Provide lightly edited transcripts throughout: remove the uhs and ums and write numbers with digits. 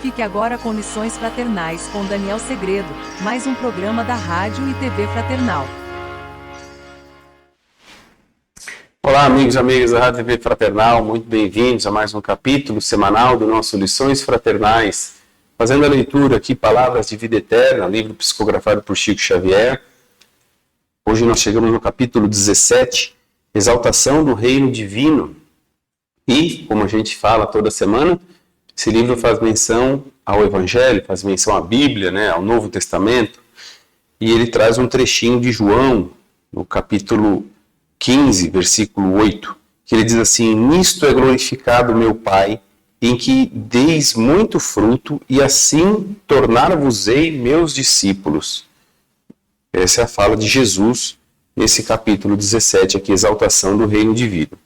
Fique agora com Lições Fraternais com Daniel Segredo, mais um programa da Rádio e TV Fraternal. Olá, amigos e amigas da Rádio e TV Fraternal, muito bem-vindos a mais um capítulo semanal do nosso Lições Fraternais. Fazendo a leitura aqui, Palavras de Vida Eterna, livro psicografado por Chico Xavier. Hoje nós chegamos no capítulo 17, Exaltação do Reino Divino. E, como a gente fala toda semana, esse livro faz menção ao Evangelho, faz menção à Bíblia, ao Novo Testamento. E ele traz um trechinho de João, no capítulo 15, versículo 8, que ele diz assim: nisto é glorificado meu Pai, em que deis muito fruto, e assim tornar-vos-ei meus discípulos. Essa é a fala de Jesus, nesse capítulo 17, aqui, Exaltação do Reino Divino.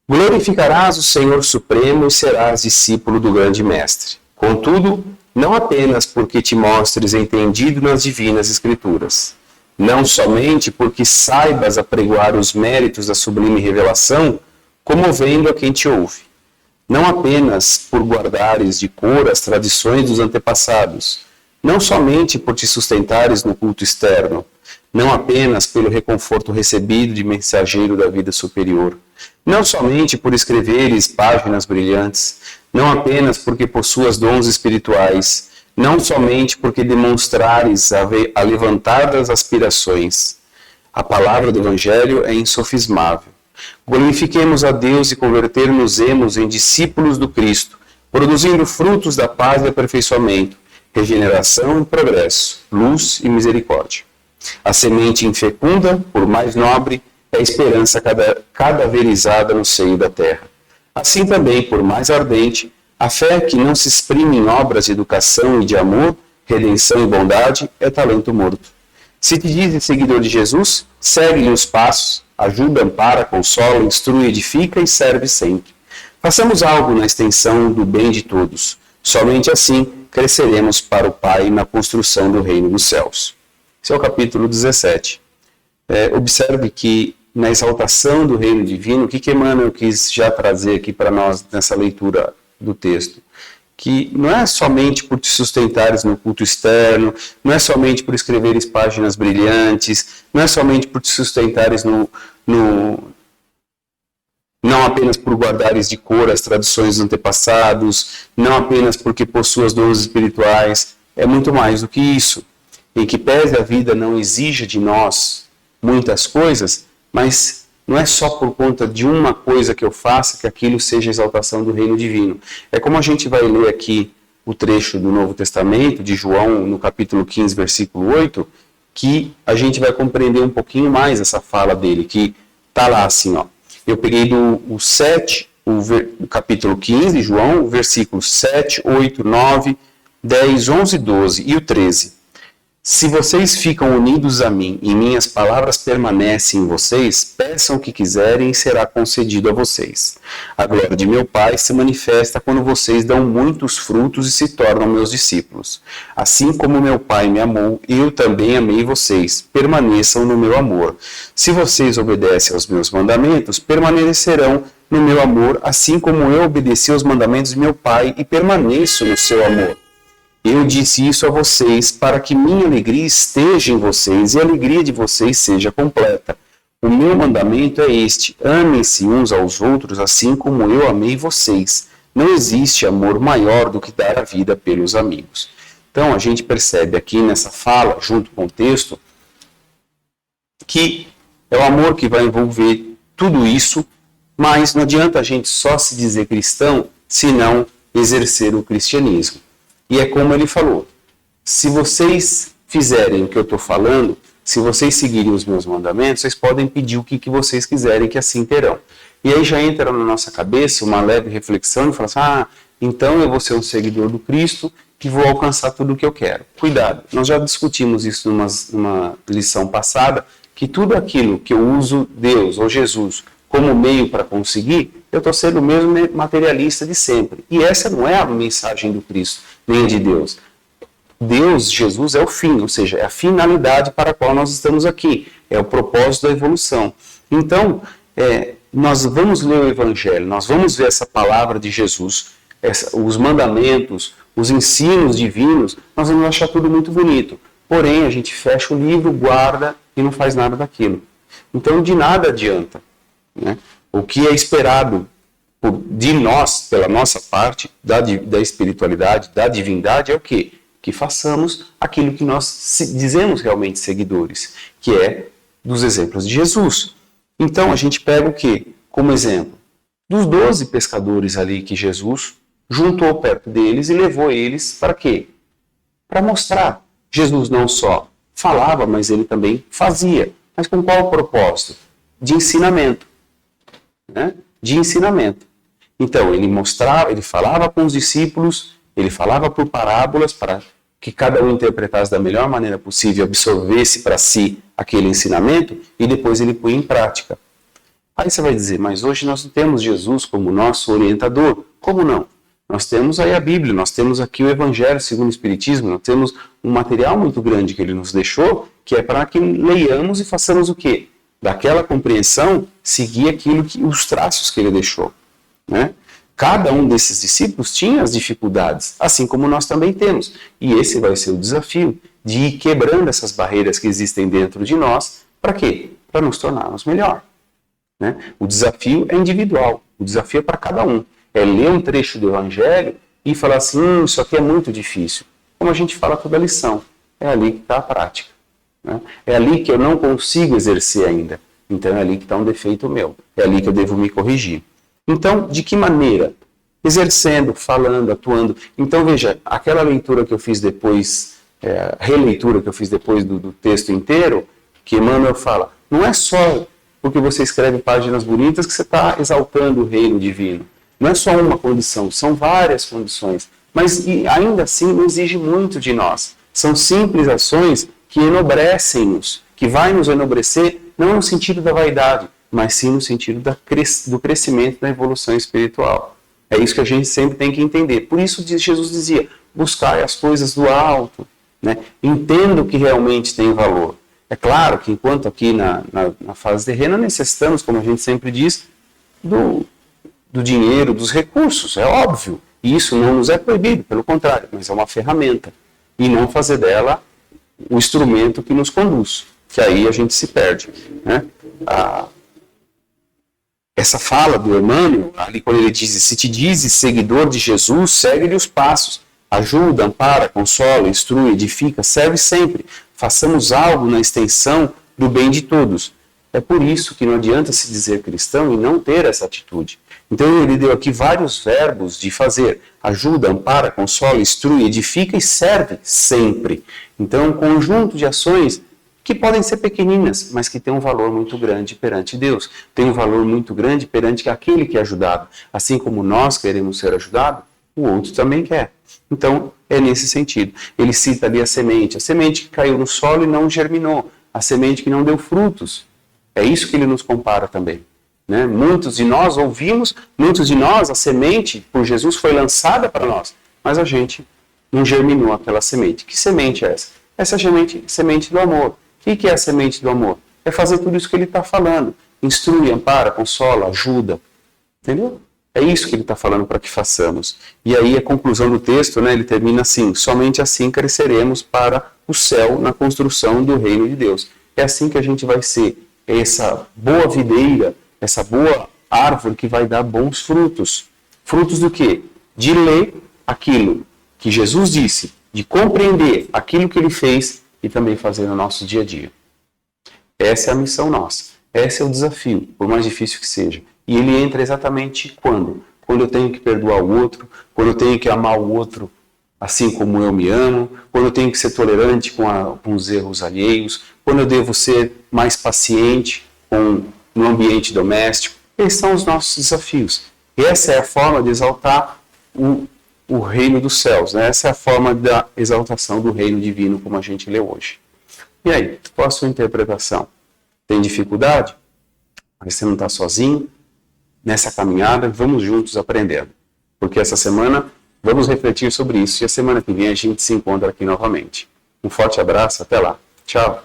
Glorificarás o Senhor Supremo e serás discípulo do grande Mestre. Contudo, não apenas porque te mostres entendido nas divinas Escrituras, não somente porque saibas apregoar os méritos da sublime revelação, comovendo a quem te ouve. Não apenas por guardares de cor as tradições dos antepassados, não somente por te sustentares no culto externo, não apenas pelo reconforto recebido de mensageiro da vida superior, não somente por escreveres páginas brilhantes, não apenas porque possuas dons espirituais, não somente porque demonstrares a levantadas aspirações. A palavra do Evangelho é insofismável. Glorifiquemos a Deus e converter-nos-emos em discípulos do Cristo, produzindo frutos da paz e aperfeiçoamento, regeneração e progresso, luz e misericórdia. A semente infecunda, por mais nobre, é a esperança cadaverizada no seio da terra. Assim também, por mais ardente, a fé que não se exprime em obras de educação e de amor, redenção e bondade, é talento morto. Se te dizes seguidor de Jesus, segue-lhe os passos, ajuda, ampara, consola, instrui, edifica e serve sempre. Façamos algo na extensão do bem de todos. Somente assim cresceremos para o Pai na construção do reino dos céus. Esse é o capítulo 17. Observe que na exaltação do reino divino, o que Emmanuel quis já trazer aqui para nós nessa leitura do texto? Que não é somente por te sustentares no culto externo, não é somente por escreveres páginas brilhantes, não é somente por te sustentares não apenas por guardares de cor as tradições dos antepassados, não apenas porque possuas dons espirituais, é muito mais do que isso. Em que pese a vida não exija de nós muitas coisas, mas não é só por conta de uma coisa que eu faça que aquilo seja a exaltação do reino divino. É como a gente vai ler aqui o trecho do Novo Testamento, de João, no capítulo 15, versículo 8, que a gente vai compreender um pouquinho mais essa fala dele, que está lá assim, ó. Eu peguei do 7, o capítulo 15, João, versículos 7, 8, 9, 10, 11, 12 e o 13. Se vocês ficam unidos a mim e minhas palavras permanecem em vocês, peçam o que quiserem e será concedido a vocês. A glória de meu Pai se manifesta quando vocês dão muitos frutos e se tornam meus discípulos. Assim como meu Pai me amou, eu também amei vocês. Permaneçam no meu amor. Se vocês obedecem aos meus mandamentos, permanecerão no meu amor, assim como eu obedeci aos mandamentos de meu Pai e permaneço no seu amor. Eu disse isso a vocês para que minha alegria esteja em vocês e a alegria de vocês seja completa. O meu mandamento é este: amem-se uns aos outros assim como eu amei vocês. Não existe amor maior do que dar a vida pelos amigos. Então a gente percebe aqui nessa fala, junto com o texto, que é o amor que vai envolver tudo isso, mas não adianta a gente só se dizer cristão se não exercer o cristianismo. E é como ele falou, se vocês fizerem o que eu estou falando, se vocês seguirem os meus mandamentos, vocês podem pedir o que vocês quiserem, que assim terão. E aí já entra na nossa cabeça uma leve reflexão e fala assim, então eu vou ser um seguidor do Cristo que vou alcançar tudo o que eu quero. Cuidado, nós já discutimos isso numa lição passada, que tudo aquilo que eu uso Deus ou Jesus como meio para conseguir, eu estou sendo o mesmo materialista de sempre. E essa não é a mensagem do Cristo, nem de Deus. Deus, Jesus, é o fim, ou seja, é a finalidade para a qual nós estamos aqui. É o propósito da evolução. Então, nós vamos ler o Evangelho, nós vamos ver essa palavra de Jesus os mandamentos, os ensinos divinos, nós vamos achar tudo muito bonito. Porém, a gente fecha o livro, guarda e não faz nada daquilo. Então, de nada adianta, né? O que é esperado de nós, pela nossa parte, da espiritualidade, da divindade, é o quê? Que façamos aquilo que nós dizemos realmente seguidores, que é dos exemplos de Jesus. Então, a gente pega o quê? Como exemplo, dos 12 pescadores ali que Jesus juntou perto deles e levou eles para quê? Para mostrar. Jesus não só falava, mas ele também fazia. Mas com qual propósito? De ensinamento. Né? De ensinamento. Então, ele mostrava, ele falava com os discípulos, ele falava por parábolas para que cada um interpretasse da melhor maneira possível, absorvesse para si aquele ensinamento e depois ele põe em prática. Aí você vai dizer, mas hoje nós não temos Jesus como nosso orientador. Como não? Nós temos aí a Bíblia, nós temos aqui o Evangelho segundo o Espiritismo, nós temos um material muito grande que ele nos deixou, que é para que leiamos e façamos o quê? Daquela compreensão, seguir os traços que ele deixou. Né? Cada um desses discípulos tinha as dificuldades, assim como nós também temos. E esse vai ser o desafio, de ir quebrando essas barreiras que existem dentro de nós, para quê? Para nos tornarmos melhor. Né? O desafio é individual, o desafio é para cada um. É ler um trecho do Evangelho e falar assim, isso aqui é muito difícil. Como a gente fala toda a lição, é ali que está a prática. Né? É ali que eu não consigo exercer ainda. Então é ali que está um defeito meu. É ali que eu devo me corrigir. Então, de que maneira? Exercendo, falando, atuando. Então, veja, aquela leitura que eu fiz depois, releitura que eu fiz depois do texto inteiro, que Emmanuel fala, não é só porque você escreve páginas bonitas que você está exaltando o reino divino. Não é só uma condição, são várias condições. Mas ainda assim não exige muito de nós. São simples ações que enobrecem-nos, que vai nos enobrecer, não no sentido da vaidade, mas sim no sentido do crescimento, da evolução espiritual. É isso que a gente sempre tem que entender. Por isso Jesus dizia, buscai as coisas do alto, né? Entenda o que realmente tem valor. É claro que enquanto aqui na fase terrena necessitamos, como a gente sempre diz, do dinheiro, dos recursos, é óbvio. E isso não nos é proibido, pelo contrário, mas é uma ferramenta. E não fazer dela o instrumento que nos conduz, que aí a gente se perde. Né? Essa fala do Emmanuel, ali quando ele diz, se te dizes seguidor de Jesus, segue-lhe os passos. Ajuda, ampara, consola, instrui, edifica, serve sempre. Façamos algo na extensão do bem de todos. É por isso que não adianta se dizer cristão e não ter essa atitude. Então ele deu aqui vários verbos de fazer. Ajuda, ampara, consola, instrui, edifica e serve sempre. Então um conjunto de ações que podem ser pequeninas, mas que têm um valor muito grande perante Deus. Tem um valor muito grande perante aquele que é ajudado. Assim como nós queremos ser ajudados, o outro também quer. Então, é nesse sentido. Ele cita ali a semente que caiu no solo e não germinou, a semente que não deu frutos. É isso que ele nos compara também. Né? Muitos de nós ouvimos, muitos de nós, a semente por Jesus foi lançada para nós, mas a gente não germinou aquela semente. Que semente é essa? Essa semente do amor. O que é a semente do amor? É fazer tudo isso que ele está falando. Instrui, ampara, consola, ajuda. Entendeu? É isso que ele está falando para que façamos. E aí a conclusão do texto, né, ele termina assim, somente assim cresceremos para o céu na construção do reino de Deus. É assim que a gente vai ser essa boa videira, essa boa árvore que vai dar bons frutos. Frutos do quê? De ler aquilo que Jesus disse, de compreender aquilo que ele fez e também fazer no nosso dia a dia. Essa é a missão nossa. Esse é o desafio, por mais difícil que seja. E ele entra exatamente quando? Quando eu tenho que perdoar o outro, quando eu tenho que amar o outro assim como eu me amo, quando eu tenho que ser tolerante com os erros alheios, quando eu devo ser mais paciente no ambiente doméstico. Esses são os nossos desafios. E essa é a forma de exaltar o reino dos céus. Né? Essa é a forma da exaltação do reino divino, como a gente lê hoje. E aí, qual a sua interpretação? Tem dificuldade? Mas você não está sozinho? Nessa caminhada, vamos juntos aprendendo. Porque essa semana vamos refletir sobre isso e a semana que vem a gente se encontra aqui novamente. Um forte abraço, até lá. Tchau.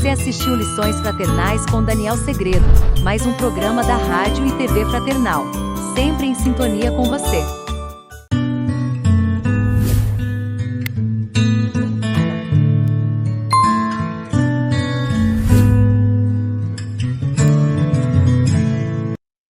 Você assistiu Lições Fraternais com Daniel Segredo, mais um programa da Rádio e TV Fraternal. Sempre em sintonia com você.